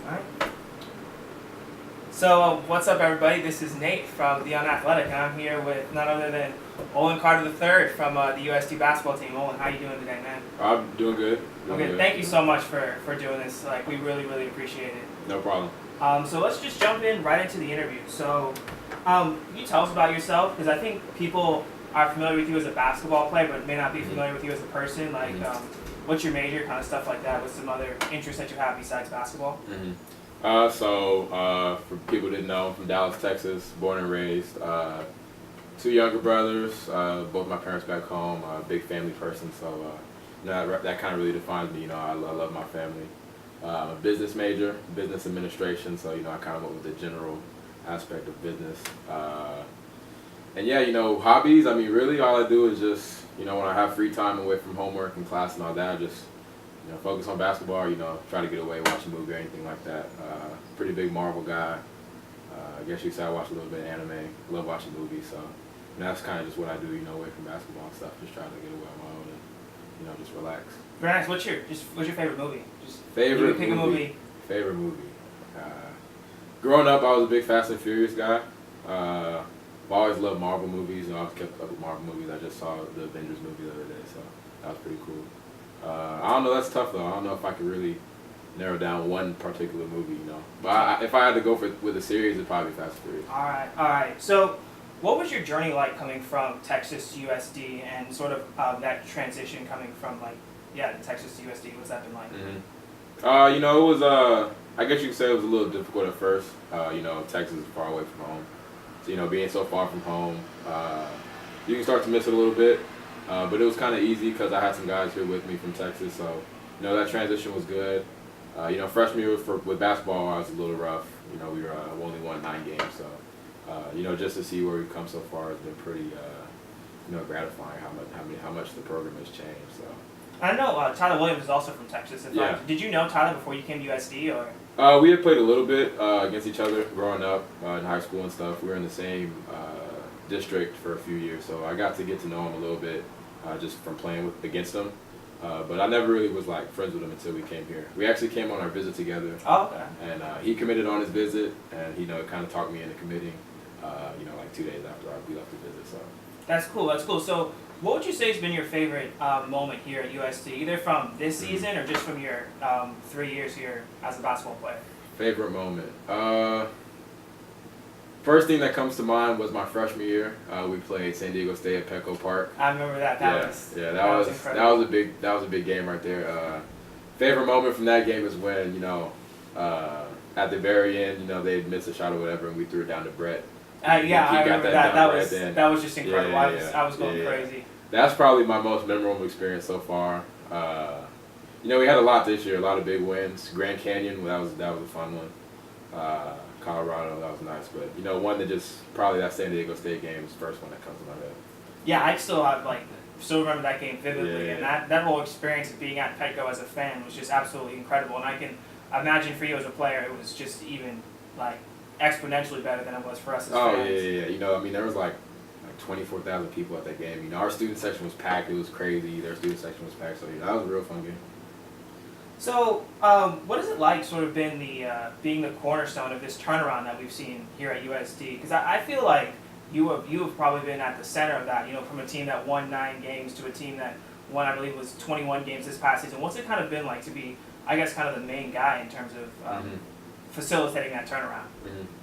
Alright. So, what's up, everybody? This is Nate from the Unathletic, and I'm here with none other than Olin Carter III from the USD basketball team. Olin, how you doing today, man? I'm doing good. Thank you so much for doing this. Like, we really, really appreciate it. No problem. So let's just jump in right into the interview. So, can you tell us about yourself? Because I think people are familiar with you as a basketball player, but may not be familiar with you as a person. Like, what's your major, kind of stuff like that? What's some other interests that you have besides basketball? For people who didn't know, I'm from Dallas, Texas, born and raised. Two younger brothers, both my parents back home. Big family person, so that kind of really defines me. I love my family. I'm a business major, business administration, so I kind of went with the general aspect of business. Hobbies. I mean, really, all I do is just when I have free time away from homework and class and all that, I just focus on basketball, try to get away, watch a movie or anything like that. Pretty big Marvel guy. I guess you could say I watch a little bit of anime. Love watching movies, so that's kind of just what I do, away from basketball and stuff. Just try to get away on my own and, just relax. Very nice. What's your favorite movie? Just favorite pick movie. a movie. Favorite movie. Growing up, I was a big Fast and Furious guy. I've always loved Marvel movies, and I was kept up with Marvel movies. I just saw the Avengers movie the other day, so that was pretty cool. I don't know, that's tough though. I don't know if I could really narrow down one particular movie, But if I had to go with a series, it'd probably be Fast and Furious. All right. So, what was your journey like coming from Texas to USD and sort of that transition coming from Texas to USD? What's that been like? It was I guess you could say it was a little difficult at first. Texas is far away from home, so being so far from home, you can start to miss it a little bit. But it was kind of easy because I had some guys here with me from Texas, so that transition was good. Freshman year with basketball, I was a little rough. We only won 9 games, so just to see where we've come so far has been pretty gratifying. How much the program has changed. So I know Tyler Williams is also from Texas. Did you know Tyler before you came to USD, or? We had played a little bit against each other growing up in high school and stuff. We were in the same district for a few years, so I got to get to know him a little bit just from playing against him. But I never really was friends with him until we came here. We actually came on our visit together. Oh, okay. And he committed on his visit, and he kind of talked me into committing. 2 days after we left the visit. So that's cool. So, what would you say has been your favorite moment here at USD, either from this season or just from your 3 years here as a basketball player? Favorite moment. First thing that comes to mind was my freshman year. We played San Diego State at Petco Park. I remember that. That was a big game right there. Favorite moment from that game is when at the very end, they had missed a shot or whatever, and we threw it down to Brett. I remember that. That was just incredible. Yeah, I was going crazy. That's probably my most memorable experience so far. We had a lot this year, a lot of big wins. Grand Canyon, that was a fun one. Colorado, that was nice, but one that just probably that San Diego State game is the first one that comes to my head. Yeah, I still remember that game vividly, and that whole experience of being at Petco as a fan was just absolutely incredible. And I can imagine for you as a player, it was just even exponentially better than it was for us as fans. There was 24,000 people at that game. Our student section was packed. It was crazy. Their student section was packed, so that was a real fun game. So, what is it like sort of being the cornerstone of this turnaround that we've seen here at USD? Because I feel like you have probably been at the center of that, from a team that won 9 games to a team that won, I believe, was 21 games this past season. What's it kind of been like to be, I guess, kind of the main guy in terms of facilitating that turnaround?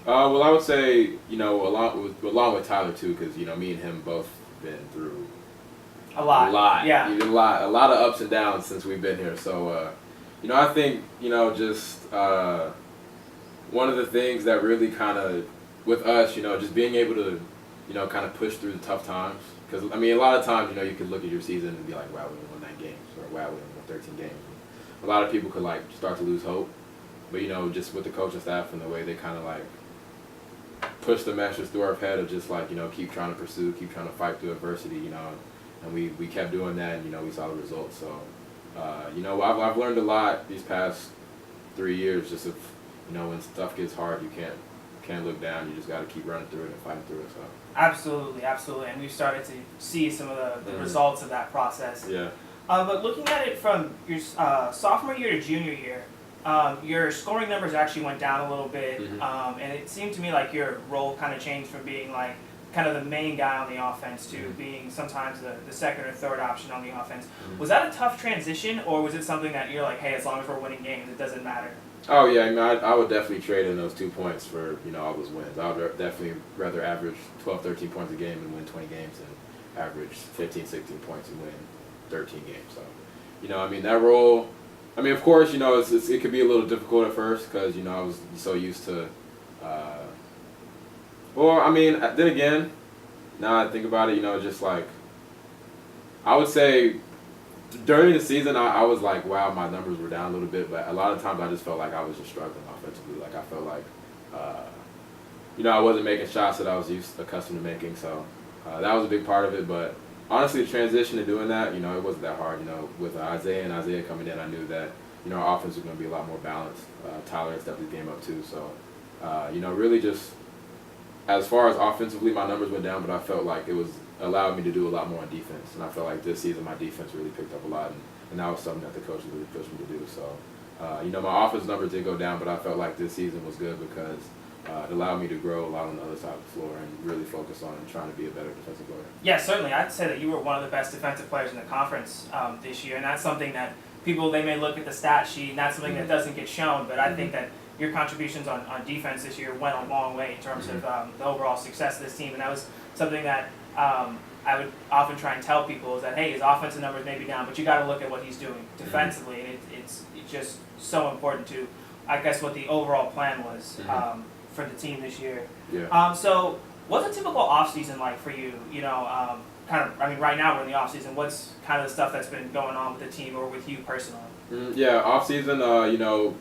Well, I would say, along with Tyler, too, because, me and him both been through a lot. Yeah. A lot of ups and downs since we've been here. So, I think, just one of the things that really kind of, with us, just being able to, kind of push through the tough times. Because, a lot of times, you could look at your season and be like, wow, we won 9 games, or wow, we won 13 games. A lot of people could, start to lose hope. But, just with the coaching staff and the way they kind of, push the message through our head of just, keep trying to pursue, keep trying to fight through adversity, and we kept doing that, and, we saw the results. So, I've learned a lot these past 3 years. Just of when stuff gets hard, you can't look down. You just got to keep running through it and fighting through it. So absolutely, and we've started to see some of the results of that process. Yeah. But looking at it from your sophomore year to junior year, your scoring numbers actually went down a little bit, Mm-hmm. and it seemed to me like your role kind of changed from being like kind of the main guy on the offense to being sometimes the second or third option on the offense. Was that a tough transition, or was it something that you're like, hey, as long as we're winning games, it doesn't matter? Oh yeah, I mean, I would definitely trade in those 2 points for all those wins. I would definitely rather average 12, 13 points a game and win 20 games than average 15, 16 points and win 13 games. So, I mean, that role. I mean, of course, it could be a little difficult at first because I was so used to. Well, I mean, then again, now I think about it, just like I would say during the season, I was like, wow, my numbers were down a little bit, but a lot of times I just felt like I was just struggling offensively. Like I felt like, I wasn't making shots that I was accustomed to making, so that was a big part of it. But honestly, the transition to doing that, it wasn't that hard. With Isaiah coming in, I knew that our offense was going to be a lot more balanced. Tyler had stepped his game up too, so really just as far as offensively, my numbers went down, but I felt like it was allowed me to do a lot more on defense. And I felt like this season my defense really picked up a lot, and that was something that the coach really pushed me to do. So, my offense numbers did go down, but I felt like this season was good because it allowed me to grow a lot on the other side of the floor and really focus on trying to be a better defensive player. Yeah, certainly. I'd say that you were one of the best defensive players in the conference this year, and that's something that people, they may look at the stat sheet, and that's something that doesn't get shown, but I think that your contributions on defense this year went a long way in terms of the overall success of this team, and that was something that I would often try and tell people is that, hey, his offensive numbers may be down, but you got to look at what he's doing defensively, and it's just so important to, I guess, what the overall plan was for the team this year. Yeah. So what's a typical offseason like for you? Right now we're in the offseason. What's kind of the stuff that's been going on with the team or with you personally? Yeah, off season.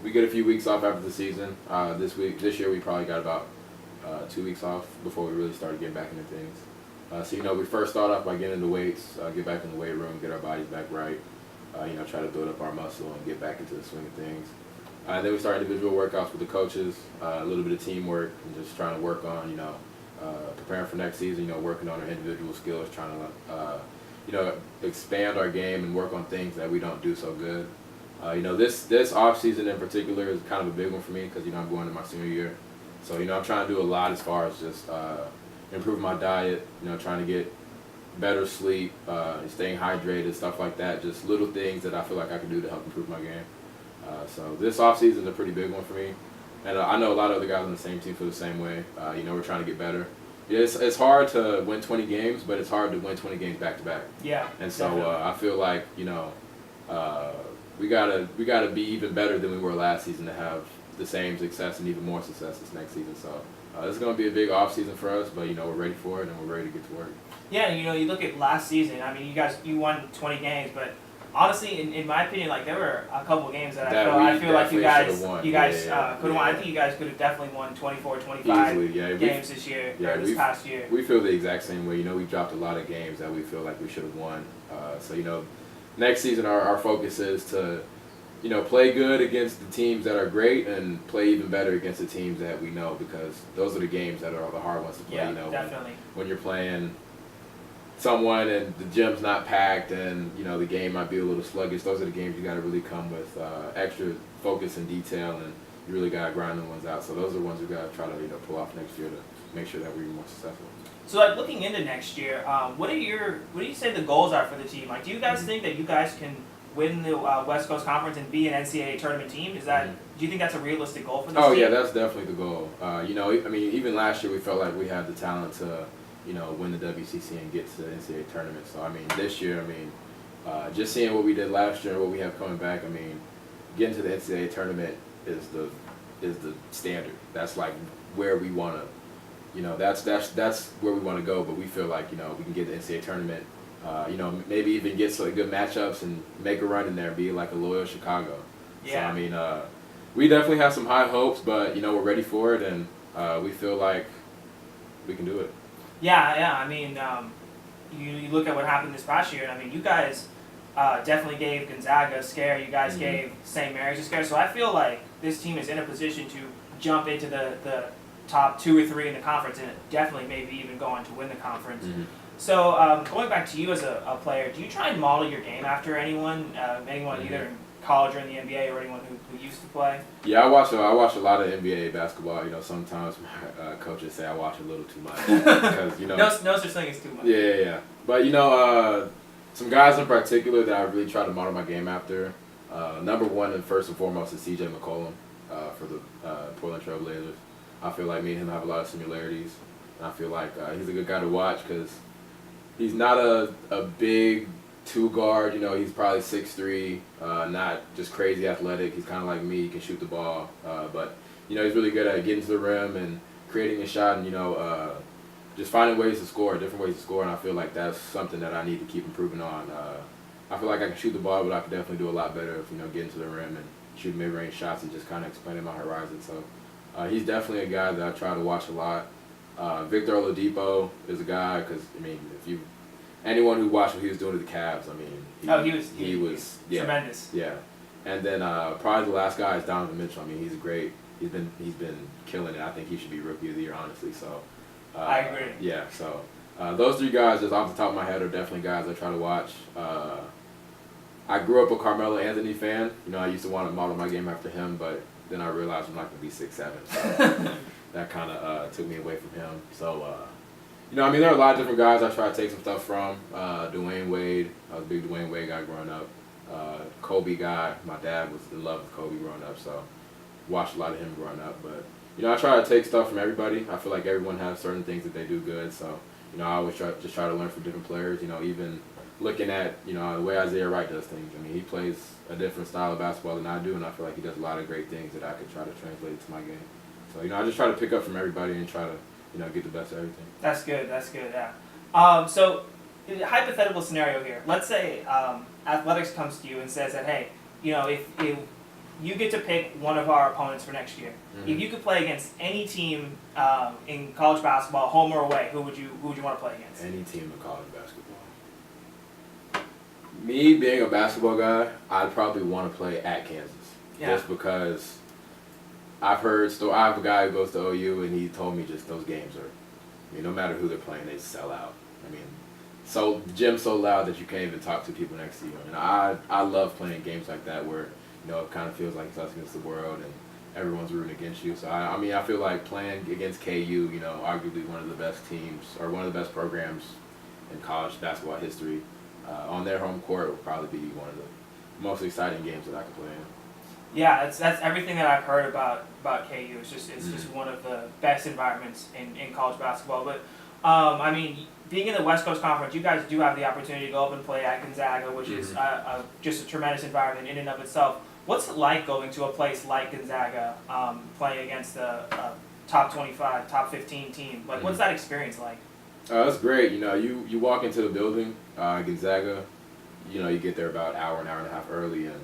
We get a few weeks off after the season. This year, we probably got about 2 weeks off before we really started getting back into things. We first start off by getting into weights, get back in the weight room, get our bodies back right. Try to build up our muscle and get back into the swing of things. Then we start individual workouts with the coaches, a little bit of teamwork, and just trying to work on, preparing for next season. Working on our individual skills, trying to, expand our game and work on things that we don't do so good. This off season in particular is kind of a big one for me because I'm going to my senior year, so I'm trying to do a lot as far as just improving my diet. Trying to get better sleep, staying hydrated, stuff like that. Just little things that I feel like I can do to help improve my game. So this off season is a pretty big one for me, and I know a lot of other guys on the same team feel the same way. We're trying to get better. It's hard to win 20 games, but it's hard to win 20 games back to back. Yeah. And so I feel like we gotta be even better than we were last season to have the same success and even more success this next season. So this is gonna be a big off season for us, but we're ready for it and we're ready to get to work. Yeah, you look at last season. I mean, you won 20 games, but honestly, in my opinion, like there were a couple of games that I feel like you guys could have won. I think you guys could have definitely won 24, 25 easily, games this year or this past year. We feel the exact same way. We dropped a lot of games that we feel like we should have won. Next season our focus is to play good against the teams that are great and play even better against the teams that we know, because those are the games that are the hard ones to play. Yeah, definitely. When you're playing someone and the gym's not packed and the game might be a little sluggish, those are the games you got to really come with extra focus and detail, and you really got to grind the ones out. So those are the ones we got to try to pull off next year to make sure that we're more successful. So like looking into next year, what do you say the goals are for the team? Like, do you guys think that you guys can win the West Coast Conference and be an NCAA tournament team? Do you think that's a realistic goal for this team? Oh yeah, that's definitely the goal. Even last year we felt like we had the talent to win the WCC and get to the NCAA tournament. So this year, just seeing what we did last year and what we have coming back, getting to the NCAA tournament is the standard. That's like where we want to. That's where we want to go, but we feel like we can get the NCAA tournament, maybe even get some good matchups and make a run in there and be like a loyal Chicago. Yeah. So we definitely have some high hopes, but we're ready for it, and we feel like we can do it. Yeah. You look at what happened this past year, and you guys definitely gave Gonzaga a scare. You guys gave St. Mary's a scare. So I feel like this team is in a position to jump into the top 2 or 3 in the conference, and definitely maybe even go on to win the conference. So going back to you as a player, do you try and model your game after anyone either college or in the NBA or anyone who used to play? Yeah, I watch a lot of NBA basketball. You know, sometimes my coaches say I watch a little too much because no such thing as too much. Yeah. But you know, some guys in particular that I really try to model my game after. Number one and first and foremost is C.J. McCollum for the Portland Trail Blazers. I feel like me and him have a lot of similarities. And I feel like he's a good guy to watch because he's not a big two guard. You know, he's probably 6'3", not just crazy athletic. He's kind of like me. He can shoot the ball, but you know, he's really good at getting to the rim and creating a shot, and you know, just finding ways to score, different ways to score. And I feel like that's something that I need to keep improving on. I feel like I can shoot the ball, but I could definitely do a lot better if, you know, getting to the rim and shooting mid-range shots and just kind of expanding my horizon. So he's definitely a guy that I try to watch a lot. Victor Oladipo is a guy because, I mean, anyone who watched what he was doing to the Cavs, I mean, he was tremendous. Yeah, and then probably the last guy is Donovan Mitchell. I mean, he's great. He's been killing it. I think he should be Rookie of the Year, honestly. So I agree. Yeah, so those three guys, just off the top of my head, are definitely guys I try to watch. I grew up a Carmelo Anthony fan. You know, I used to want to model my game after him, but then I realized I'm not going to be 6'7". So that kind of took me away from him. So, you know, I mean, there are a lot of different guys I try to take some stuff from. Dwayne Wade. I was a big Dwayne Wade guy growing up. Kobe guy. My dad was in love with Kobe growing up, so watched a lot of him growing up. But, you know, I try to take stuff from everybody. I feel like everyone has certain things that they do good. So, you know, I always try to learn from different players. You know, even looking at, you know, the way Isaiah Wright does things. I mean, he plays a different style of basketball than I do, and I feel like he does a lot of great things that I could try to translate to my game. So, you know, I just try to pick up from everybody and try to, you know, get the best of everything. That's good, yeah. So, hypothetical scenario here. Let's say athletics comes to you and says that, hey, you know, if you get to pick one of our opponents for next year. Mm-hmm. If you could play against any team in college basketball, home or away, who would you want to play against? Any team in college basketball. Me being a basketball guy, I'd probably want to play at Kansas. Yeah. Just because I've heard, I have a guy who goes to OU, and he told me just those games are, I mean, no matter who they're playing, they sell out. I mean, so the gym's so loud that you can't even talk to people next to you. And I love playing games like that where, you know, it kind of feels like it's us against the world and everyone's rooting against you. So, I mean, I feel like playing against KU, you know, arguably one of the best teams or one of the best programs in college basketball history, on their home court would probably be one of the most exciting games that I could play in. Yeah, that's everything that I've heard about KU. It's just one of the best environments in college basketball. But I mean, being in the West Coast Conference, you guys do have the opportunity to go up and play at Gonzaga, which is just a tremendous environment in and of itself. What's it like going to a place like Gonzaga, playing against a top 25, top 15 team? Like, what's that experience like? That's great. You know, you walk into the building, Gonzaga, you know, you get there about an hour and a half early, and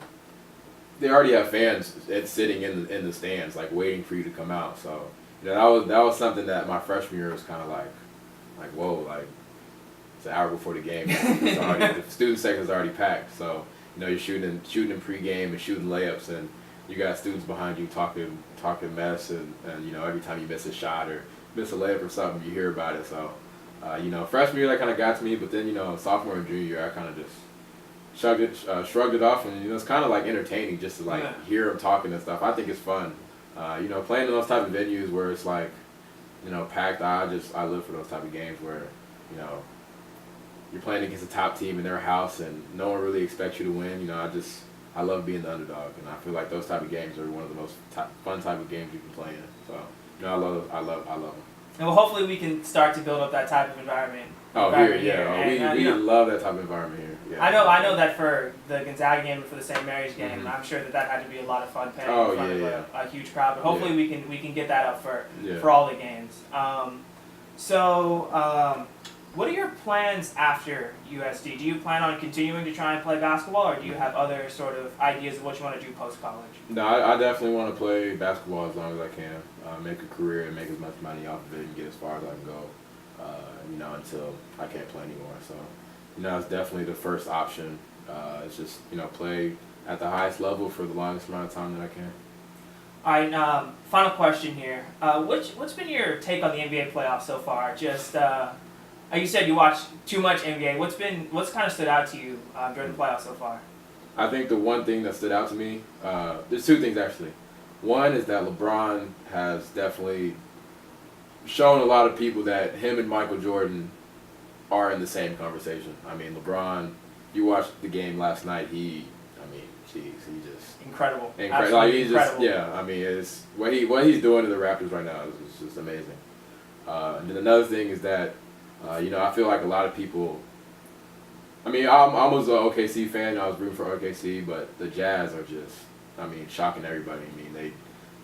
they already have fans sitting in the stands, like waiting for you to come out. So, you know, that was something that my freshman year was kind of like whoa, like it's an hour before the game. It's already, the student section's already packed. So, you know, you're shooting in pregame and shooting layups, and you got students behind you talking mess, and you know, every time you miss a shot or miss a layup or something, you hear about it. So, you know, freshman year that kind of got to me, but then, you know, sophomore and junior year I kind of just shrugged it off, and you know, it's kind of like entertaining just to like hear them talking and stuff. I think it's fun. You know, playing in those type of venues where it's like, you know, packed. I live for those type of games where, you know, you're playing against a top team in their house and no one really expects you to win. You know, I love being the underdog, and I feel like those type of games are one of the most fun type of games you can play in. So, you know, I love them. And well, hopefully we can start to build up that type of environment. We love that type of environment here. Yeah. I know that for the Gonzaga game and for the St. Mary's game, I'm sure that had to be a lot of fun playing in front of a huge crowd. But hopefully we can get that up for all the games. What are your plans after USD? Do you plan on continuing to try and play basketball, or do you have other sort of ideas of what you want to do post-college? No, I definitely want to play basketball as long as I can, make a career and make as much money off of it and get as far as I can go, you know, until I can't play anymore. So, you know, it's definitely the first option. It's just, you know, play at the highest level for the longest amount of time that I can. All right, final question here. What's been your take on the NBA playoffs so far? Just you said you watch too much NBA. What's kind of stood out to you during the playoffs so far? I think the one thing that stood out to me, there's two things actually. One is that LeBron has definitely shown a lot of people that him and Michael Jordan are in the same conversation. I mean, LeBron, you watched the game last night, he just incredible. Like he's incredible. just, yeah, I mean, it's what he's doing to the Raptors right now is just amazing. And then another thing is that, I feel like a lot of people, I mean, I was an OKC fan. I was rooting for OKC, but the Jazz are just, shocking everybody. I mean, they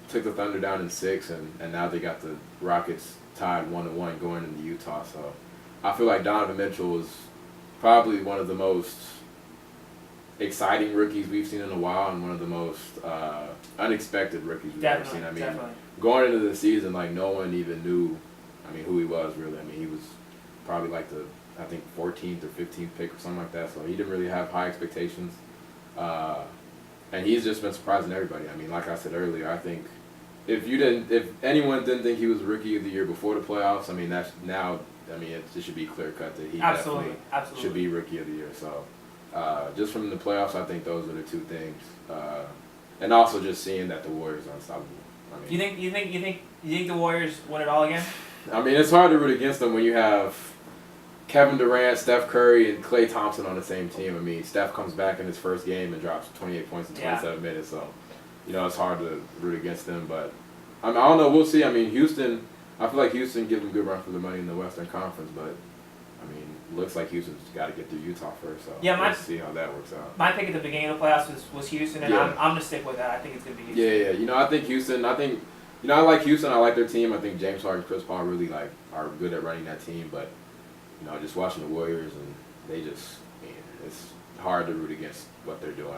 took the Thunder down in 6, and now they got the Rockets tied 1-1 going into Utah. So I feel like Donovan Mitchell is probably one of the most exciting rookies we've seen in a while, and one of the most unexpected rookies we've ever seen. Definitely. Going into the season, like no one even knew, who he was really. He was probably like the 14th or 15th pick or something like that. So he didn't really have high expectations, and he's just been surprising everybody. Like I said earlier, I think if anyone didn't think he was Rookie of the Year before the playoffs, that's now. It should be clear cut that he absolutely should be Rookie of the Year. So. Just from the playoffs, I think those are the two things, and also just seeing that the Warriors are unstoppable. You think the Warriors win it all again? It's hard to root against them when you have Kevin Durant, Steph Curry, and Klay Thompson on the same team. Steph comes back in his first game and drops 28 points in 27 minutes, so it's hard to root against them. But I don't know. We'll see. Houston. I feel like Houston gives them a good run for the money in the Western Conference, but. Looks like Houston's got to get through Utah first, so let's see how that works out. My pick at the beginning of the playoffs was Houston, and I'm going to stick with that. I think it's going to be Houston. Yeah. I think Houston. I like Houston. I like their team. I think James Harden and Chris Paul really are good at running that team, but just watching the Warriors and they just, it's hard to root against what they're doing.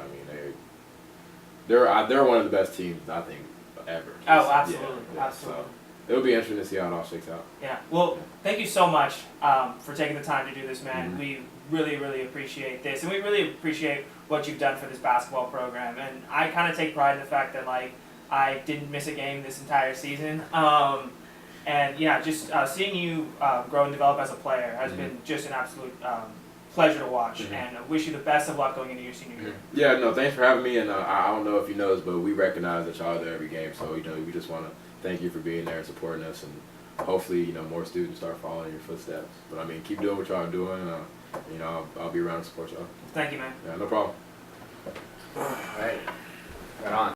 They're one of the best teams I think ever. Oh, absolutely, absolutely. So, it'll be interesting to see how it all shakes out. Yeah. Well, thank you so much for taking the time to do this, man. Mm-hmm. We really, really appreciate this, and we really appreciate what you've done for this basketball program. And I kind of take pride in the fact that I didn't miss a game this entire season. And just seeing you grow and develop as a player has been just an absolute pleasure to watch. And I wish you the best of luck going into your senior year. Yeah. No. Thanks for having me. And I don't know if you know this, but we recognize that y'all are there every game. So we just want to. Thank you for being there and supporting us, and hopefully, more students start following your footsteps. But keep doing what y'all are doing. I'll be around to support y'all. Thank you, man. Yeah, no problem. All right, right on.